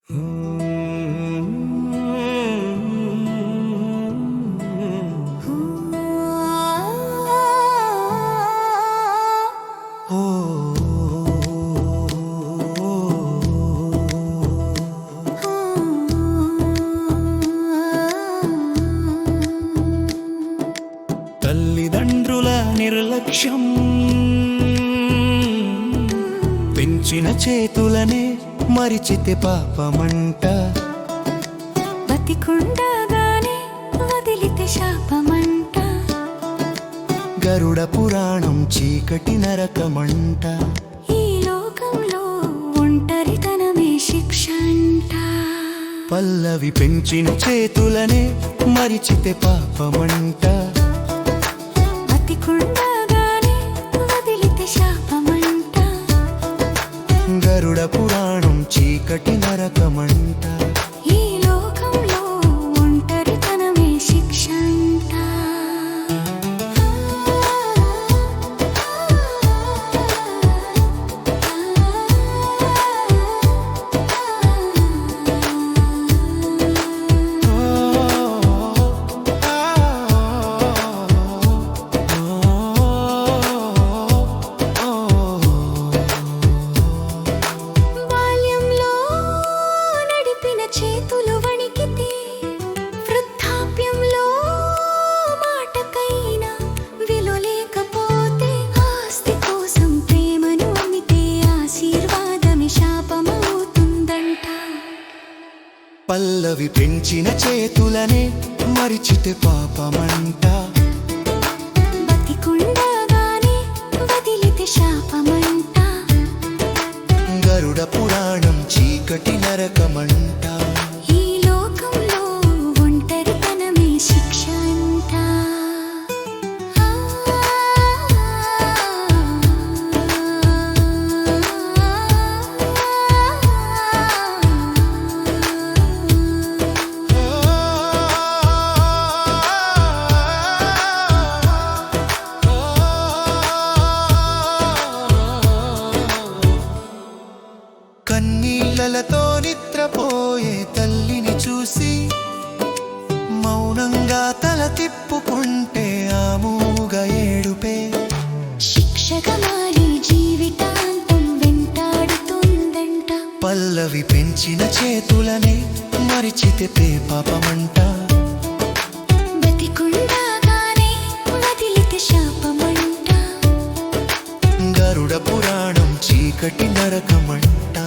తల్లిదండ్రుల నిర్లక్ష్యం పెంచిన చేతులనే మరిచితే పాపమంట. బతికుండగానే వదిలితే శాపమంట. గరుడ పురాణం చీకటి నరకమంట. ఈ లోకంలో ఒంటరితనమే శిక్షంట. పల్లవి పెంచిన చేతులనే మరిచితే పాపమంట. బతికుండగానే వదిలితే శాపమంట. గరుడ పురాణం చీకటి నరకమంట. ఈ లోకంలో ఒంటరితనమే శిక్షంట. బాల్యంలో నడిపిన చేతులు వణికితే, వృద్ధాప్యంలో మాటకైనా విలువ లేకపోతే, ఆస్తి కోసం ప్రేమను అమ్మితే ఆశీర్వాదమే శాపమవుతుందంట. పల్లవి పెంచిన చేతులనే మరిచితే పాపమంట. బతికుండగానే వదిలితే శాపమంట. గరుడ పురాణం చీకటి నరకమంట. ఈ లోకంలో ఒంటరితనమే శిక్షంట. కన్నీళ్లతో నిద్రపోయే తల్లిని చూసి మౌనంగా తల తిప్పుకుంటే ఆ మూగ ఏడుపే శిక్షగా మారి జీవితాంతం వెంటాడుతుందంట. పల్లవి పెంచిన చేతులనే మరిచితే పాపమంట. బతికుండగానే వదిలితే శాపమంట. గరుడ పురాణం చీకటి నరకమంట.